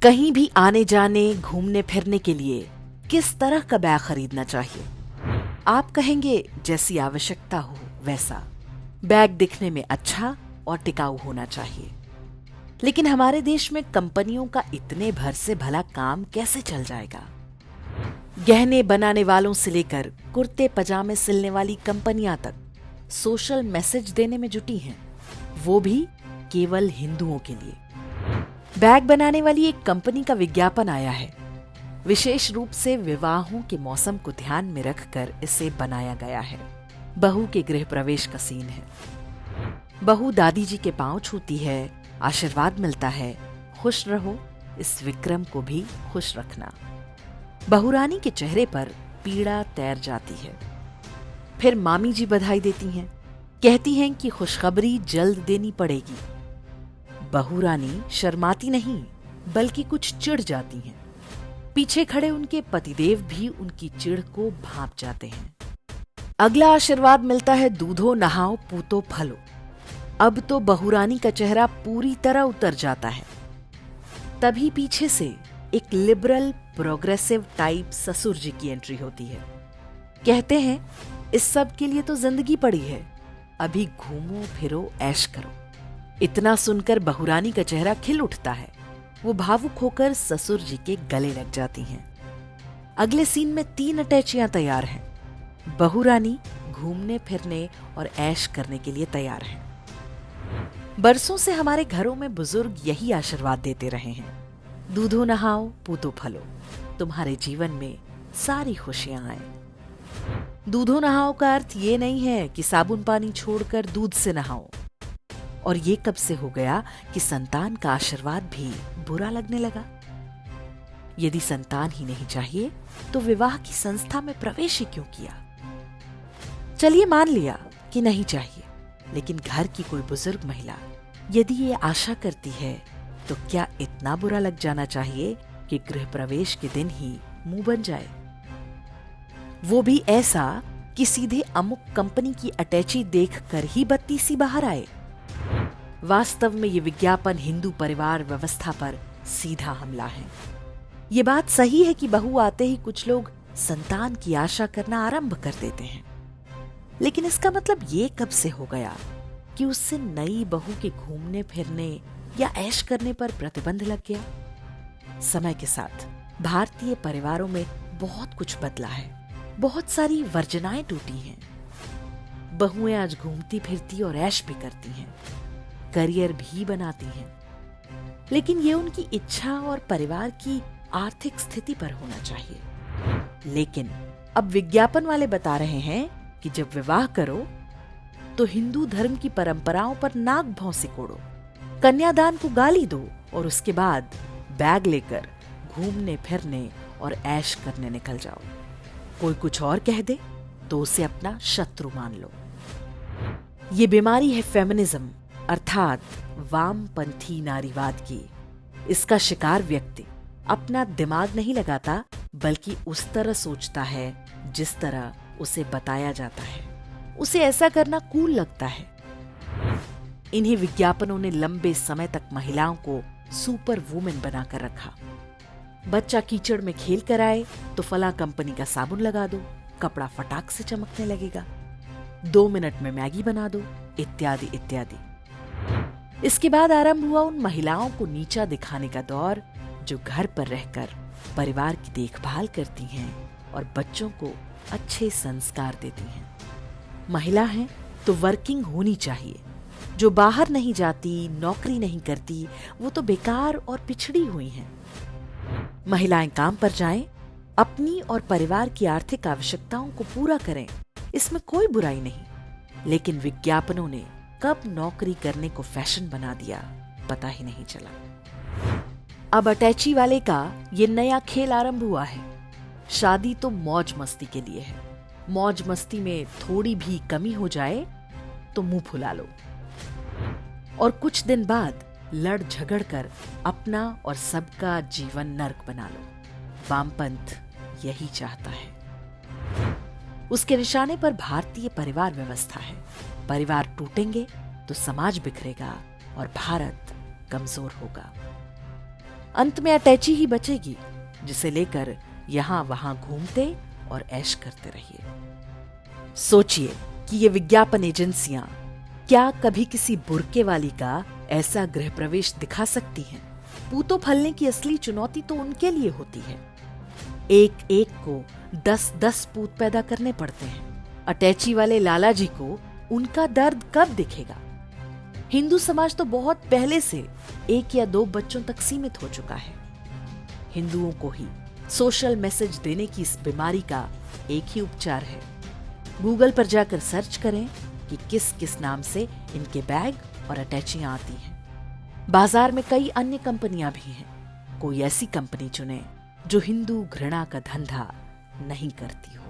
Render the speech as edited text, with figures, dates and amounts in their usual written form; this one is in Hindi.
कहीं भी आने जाने घूमने फिरने के लिए किस तरह का बैग खरीदना चाहिए? आप कहेंगे जैसी आवश्यकता हो वैसा। बैग दिखने में अच्छा और टिकाऊ होना चाहिए। लेकिन हमारे देश में कंपनियों का इतने भर से भला काम कैसे चल जाएगा? गहने बनाने वालों से लेकर कुर्ते पजामे सिलने वाली कंपनियां तक सोशल मैसेज देने में जुटी हैं, वो भी केवल हिंदुओं के लिए। बैग बनाने वाली एक कंपनी का विज्ञापन आया है। विशेष रूप से विवाहों के मौसम को ध्यान में रखकर इसे बनाया गया है। बहू के गृह प्रवेश का सीन है। बहू दादी जी के पांव छूती है, आशीर्वाद मिलता है, खुश रहो, इस विक्रम को भी खुश रखना। बहू रानी के चेहरे पर पीड़ा तैर जाती है। फिर मामी जी बधाई देती हैं, कहती हैं कि खुशखबरी जल्द देनी पड़ेगी। बहू रानी शर्माती नहीं बल्कि कुछ चिढ़ जाती हैं। पीछे खड़े उनके पतिदेव भी उनकी चिढ़ को भांप जाते हैं। अगला आशीर्वाद मिलता है, दूधो नहाओ पूतो फलो। अब तो बहू रानी का चेहरा पूरी तरह उतर जाता है। तभी पीछे से एक लिबरल प्रोग्रेसिव टाइप ससुर जी की एंट्री होती है। कहते हैं इस सब के लिए तो जिंदगी पड़ी है, अभी घूमो फिरो ऐश करो। इतना सुनकर बहू रानी का चेहरा खिल उठता है। वो भावुक होकर ससुर जी के गले लग जाती हैं। अगले सीन में 3 अटैचियां तैयार हैं। बहू रानी घूमने फिरने और ऐश करने के लिए तैयार हैं। बरसों से हमारे घरों में बुजुर्ग यही आशीर्वाद देते रहे हैं, दूधो नहाओ पूतो फलो, तुम्हारे जीवन में सारी खुशियां आए। दूधो नहाओ का अर्थ ये नहीं है कि साबुन पानी छोड़कर दूध से नहाओ। और ये कब से हो गया कि संतान का आशीर्वाद भी बुरा लगने लगा? यदि संतान ही नहीं चाहिए तो विवाह की संस्था में प्रवेश ही क्यों किया? चलिए मान लिया कि नहीं चाहिए, लेकिन घर की कोई बुजुर्ग महिला यदि ये आशा करती है तो क्या इतना बुरा लग जाना चाहिए कि गृह प्रवेश के दिन ही मुंह बन जाए? वो भी ऐसा कि सीधे अमुक कंपनी की अटैची देखकर ही बत्ती सी बाहर आए। वास्तव में ये विज्ञापन हिंदू परिवार व्यवस्था पर सीधा हमला है। ये बात सही है कि बहू आते ही कुछ लोग संतान की आशा करना आरंभ कर देते हैं, लेकिन इसका मतलब ये कब से हो गया कि उससे नई बहू के घूमने फिरने या ऐश करने पर प्रतिबंध लग गया? समय के साथ भारतीय परिवारों में बहुत कुछ बदला है। बहुत सारी वर्जनाएं टूटी हैं। बहुएं आज घूमती फिरती और ऐश भी करती हैं, करियर भी बनाती हैं, लेकिन ये उनकी इच्छा और परिवार की आर्थिक स्थिति पर होना चाहिए। लेकिन अब विज्ञापन वाले बता रहे हैं कि जब विवाह करो तो हिंदू धर्म की परंपराओं पर नाक भौं सिकोड़ो, कन्यादान को गाली दो और उसके बाद बैग लेकर घूमने फिरने और ऐश करने निकल जाओ। कोई कुछ और कह दे तो उसे अपना शत्रु मान लो। ये बीमारी है फेमिनिज्म अर्थात वामपंथी नारीवाद की। इसका शिकार व्यक्ति अपना दिमाग नहीं लगाता बल्कि उस तरह सोचता है जिस तरह उसे बताया जाता है। उसे ऐसा करना कूल लगता है। इन्हीं विज्ञापनों ने लंबे समय तक महिलाओं को सुपर वुमेन बनाकर रखा। बच्चा कीचड़ में खेल कर आए तो फला कंपनी का साबुन लगा दो, कपड़ा फटाक से चमकने लगेगा। 2 मिनट में मैगी बना दो, इत्यादि इत्यादि। इसके बाद आरंभ हुआ उन महिलाओं को नीचा दिखाने का दौर जो घर पर रहकर परिवार की देखभाल करती हैं और बच्चों को अच्छे संस्कार देती हैं। महिला हैं तो वर्किंग होनी चाहिए। जो बाहर नहीं जाती, नौकरी नहीं करती, वो तो बेकार और पिछड़ी हुई हैं। महिलाएं काम पर जाएं, अपनी और परिवार की आर्थिक आवश्यकताओं को पूरा करें, इसमें कोई बुराई नहीं। लेकिन विज्ञापनों ने कब नौकरी करने को फैशन बना दिया पता ही नहीं चला। अब अटैची वाले का ये नया खेल आरंभ हुआ है। शादी तो मौज मस्ती के लिए है। मौज मस्ती में थोड़ी भी कमी हो जाए तो मुंह फुला लो और कुछ दिन बाद लड़ झगड़ कर अपना और सबका जीवन नर्क बना लो। वामपंथ यही चाहता है। उसके निशाने पर भारतीय परिवार व्यवस्था है। परिवार टूटेंगे तो समाज बिखरेगा और भारत कमजोर होगा। अंत में अटैची ही बचेगी, जिसे लेकर यहाँ वहां घूमते और ऐश करते रहिए। सोचिए कि ये विज्ञापन एजेंसियां क्या कभी किसी बुर्के वाली का ऐसा गृह प्रवेश दिखा सकती हैं? पूतों फलने की असली चुनौती तो उनके लिए होती है। एक एक को 10-10 पूत पैदा करने पड़ते हैं। अटैची वाले लाला जी को उनका दर्द कब दिखेगा? हिंदू समाज तो बहुत पहले से 1 या 2 बच्चों तक सीमित हो चुका है। हिंदुओं को ही सोशल मैसेज देने की इस बीमारी का एक ही उपचार है। गूगल पर जाकर सर्च करें कि किस किस नाम से इनके बैग और अटैचियां आती हैं। बाजार में कई अन्य कंपनियां भी हैं। कोई ऐसी कंपनी चुनें जो हिंदू घृणा का धंधा नहीं करती हो।